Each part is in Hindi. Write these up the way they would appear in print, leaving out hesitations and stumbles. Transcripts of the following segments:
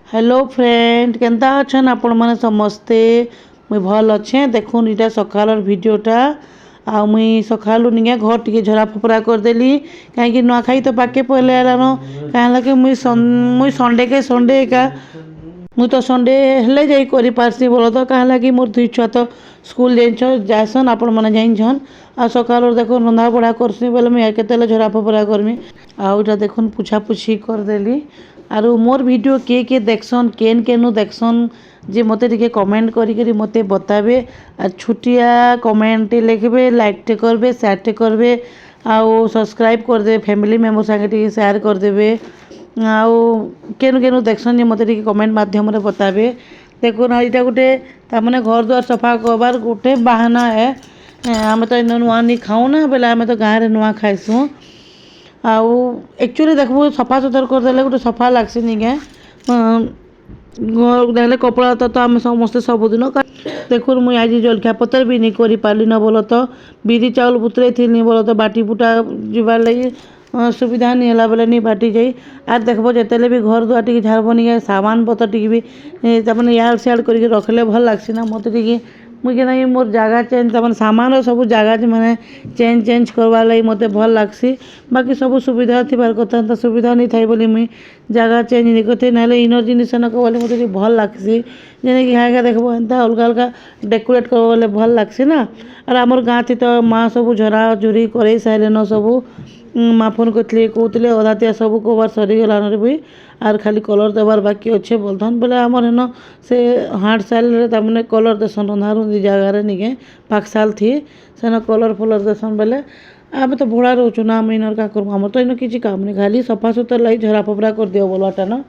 हेलो फ्रेंड केनता अच्छन आपण मैंने समस्ते मुई भल अच्छे देखुन इटा सकाल वीडियोटा आ मुई सकालू निगे घर टी झरा फपरा करदेली कहीं नुआखाई तो पाके पहले आलान कहीं कि मुई संडे के संडे का मुई तो संडे हेले जाई करि पारसी बोलो तो कहीं लगी मोर दुई छुआ तो स्कूल जासन आपण मैंने जाइन आ सकाल देखो रंधा बढ़ा करसी बोले मुझे केते झरा फपरा करमी आउटा देखुन पुछा पुछी करदेली आरु मोर वीडियो के देखसन केन केनु देखसन जे मते टिके कमेंट करी मते बताबे आ छुटिया कमेंट लिखबे लाइक टे करबे शेयर टे करबे आउ सब्सक्राइब कर दे फैमिली मेंबर संगे टिके शेयर कर देबे आउ केनु केनु देखसन जे मते टिके कमेंट माध्यम रे बताबे देखो ना इटा गुटे तामने घर द्वार सफा करबार गुटे बहाना है आमे तो नुआ नहीं खाऊ ना बेले आमे तो गाँव रे नुआ खाइसु आउ एक्चुअली देखो सफा सुतर करदे गोटे सफा लगसी निके घर कपड़ा तो आम समस्ते सबुदिन देखो मुझे आज जलखिया पतर भी नहीं कर पारि न बोलो तो बिरी चाउल बुतरे थी बोलो तो बाटी बुटा जीवार लगी सुविधा नहीं है बेले नहीं बाटी जाई आर देखो जिते भी घर दुआ टी झाड़ब नहीं सामान पतर टी भी यार सियाड़ कर रखले भल लगसी ना मत टी मुझे ना मोर जगह चेंज तमाम सामान सब जगह मैंने चेंज करवार लगी मत भल लगसी बाकी सब सुविधा थी कथा तो सुविधा नहीं थी बोली मुई जगह चेंज नहीं करते ना इनर जिनिस बोले मत भल लगसी जेने कि हाँ देखो एंता अलग अलग डेकोरेट कर बोले भल लगसी ना और आमर गाँव थी तो माँ सब झरा झुरी कर सारे सब माँ फोन करते कहते अधातिया सब कबार सरीगलान भी आर खाली कलर देवार बाकी अच्छे बोलथन बोले आमर हेन से हाट साल तमें कलर देसन रंधा रुंधी जगार निके पाकसाल थी सेन कलर फलर देसन बोले आम तो भोड़ा रोचु ना आम इनर का करूँ आम तो इन किसी काम नहीं खाली सफा सुतर लगी झरा फपरा कर दियो बोलवाटा न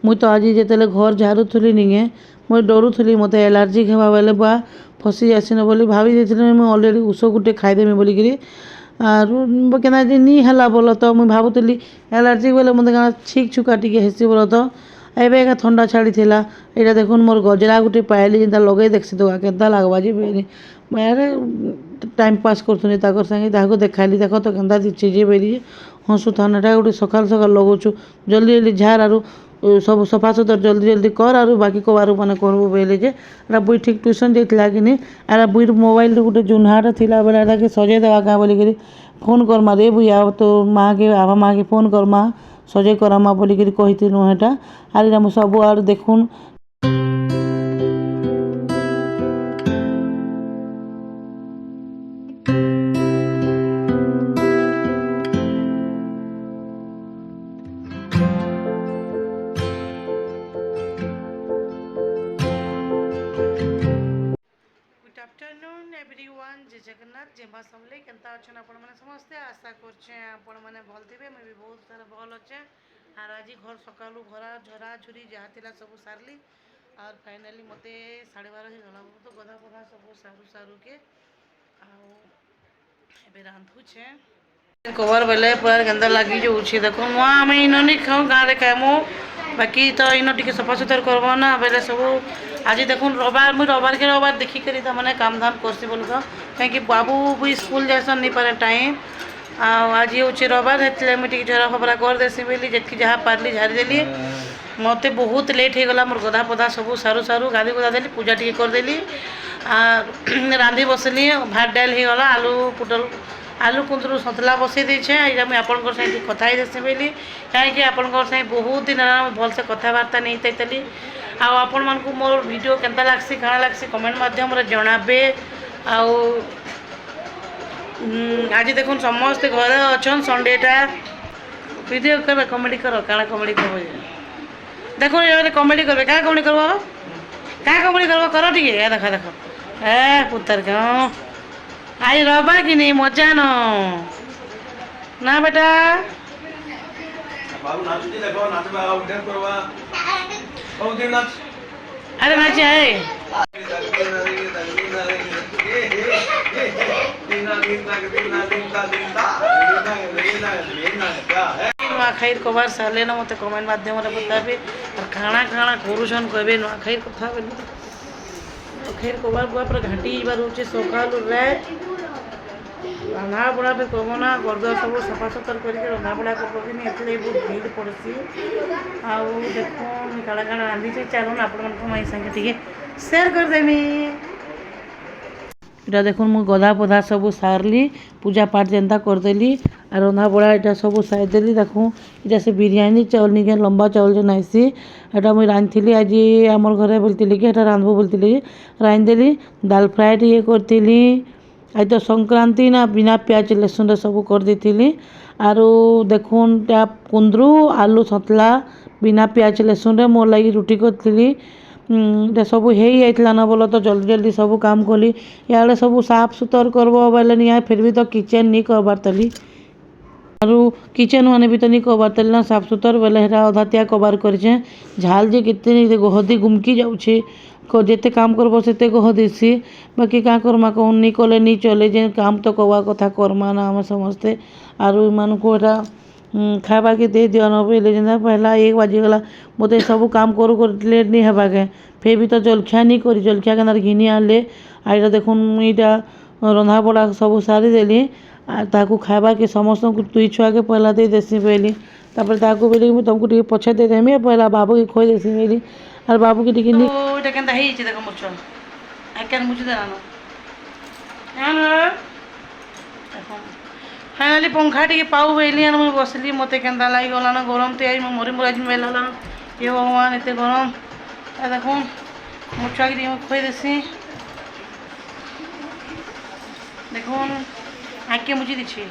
मुई तो आज जिते घर झाड़ुली निगे मुई डरुली मत एलर्जी हेबा बेले बा फसी जासी बोली भाभी मुझे अलरेडी ऊष गुटे खाईदेमी बोलिकी आर केना नहीं है बोल तो मुझे भावुली एलर्जी बोले मत क्या छिक छुका टी हेसी बोल तो एवं एका ठंडा छाड़ी था यहाँ देखुन मोर गजरा गुटे पाइली जिनता लगे देखसी तो के लगवा जी मैं टाइम पास करूँ संगे देखाली देख तो के दिच्छे जे बेरी हंसु थानाटा गोटे सकाल सकाल लगाऊँ जल्दी जल्दी झार आर सब सफा सुतर जल्दी जल्दी कर आर बाकी कबार मैंने करबू बोले जे बुई ठीक ट्यूशन जाता कि नहीं आर बुईर मोबाइल गोटे जुन्हाटा थी बेले कि सजे देवा क्या बोलिकी फोन करमा रे बुई आ तो माँ के आभा माँ के फोन करमा सजे करमा बोलिकी कही हेटा आर मुझे सब आड़ देखुन आफ्टरनून एवरीवन जय जगन्नाथ जय माँ समले केनता अच्छन आपण मैंने समस्ते आशा करछे आपण मैंने भल थे मैं भी बहुत सारा भल अच्छे आर आज घर सकालू घरा झरा झुरी जहाँ थी सब सारली और फाइनाली मत 12:30 ही गला तो गधा पधा सब सारू सारू के आबे रांधुछे कवर बेले पूरा गंदा लगी जो देखो मुआ आम इन नहीं खाऊँ गाँव में खाएमु बाकी तो इन टी सफा सुतर करब ना बेले सब आज देखुन रविवार मुझे रविवार के रविवार देखिकी मैंने काम धाम करसी बोल तो कहीं बाबू भी स्कूल जासन नहीं पारे टाइम आज हूँ रविवार है मुझे झरा फपरा कर देसी बोली जी जहाँ पार्ली झाड़ीदेली मत बहुत लेट हो गला मोर गधा पधा सब सारू सारू गाधी गुधा देली पूजा टी करदेली रांधि बसली भात डाल हो गला आलू कुंदरू सतला बसई देछे यहाँ मुझे आपंकर साथ कथा देसी बोली कहीं आपंकर साथ बहुत दिन भलसे कथबार्ता नहीं थी आपण मान को मोर वीडियो केनता लागसी काଣା लागसी कमेंट माध्यम रे जणाबे आज देखुन समस्त घर अच्छन संडेटा वीडियो कर कमेडी कर काଣା कमेडी कर देखो ये कमेडी करबे क्या कमेडी करबो क्या कमेडी करबो करो ठीक है देखो देखो ए पुत्र का आई रबा कि नहीं मजा न ना बेटा बाबू नाचती देखो नाचबा उधर करवा ओ दिन नाच अरे नाच है नुआखाई कबार सारे ना मत कमेंट माध्यम बताबे और खाना खाना करुछन कहबे नुआखाई कथा नुआखाई कबार बुआ पर घाटी बार होचे सकाल रात रंधा बड़ा पे कब ना करद सब सफा सुतर करके रंधा बड़ा करनी एथि बहुत भीड़ पड़सी आउ देख काड़ा काड़ा रांधि चलून आपण माई संगे टे सेयार करदेमी इटा देखुन मुझ गधा पधा सब सारली पूजा पाठ जेनता करदेली और रंधा बड़ा इटा सब साइदेली देखूँ इटा से बिरयानी चाउल निके लंबा चाउल जो नाइसी एटा मुझे रांधि आज आमर घरे बोलती कि रांधबो बोलती रांधिदेली दाल फ्राए टे करी आज तो संक्रांति ना बिना प्याज लहसुन सब कर देती आरो देखुन कुंदरू आलू सतला बिना प्याज लहसुन मोर लगी रुटी करी सब हो जाता ना बोलो तो जल्दी जल्दी सब काम कली इे सब साफ सुतर करब बोले नहीं फिर भी तो किचन नहीं करबार तली आरो किचन माने भी तो नहीं कबार तली ना साफ सुतर बोले अधा त्या कबार करे झाल जे कितने गहदी गुमकी जाऊे जिते काम करब से गहदीसी बाकी क्या करमा कौन नहीं कले नहीं चले जे काम तो कवा कथा करमा ना आम समस्ते आरो मान को खावा के दे दिया न पहले जेना पहला 1 बाजीगला मत सब काम करू कर लेट नहीं हवा के फिर भी तो जलखिया नहीं करी जलखिया के घिनी आनले आईटा देखुन ईटा रंधा बड़ा सब सारी देली ताकू खावा के समस्त को 2 छुआ के पहला दे देसी पहली तापर ताकू बोली मुझे तुमको टे पछे दे देमी पहला बाबू के खोई देसी पहली और बाबू के टिके नहीं ओटा केनता हेई छै देखो मुछ आकेन मुछ देना हेलो फाइनाली पंखा टे पाऊ बेली मुझे बसली मत के लगी गलान गरम तो आई मरी मुराज मेल ये भगवान एत गरम देख मुछुआ के खुई देसी देख आके मुझे दीछी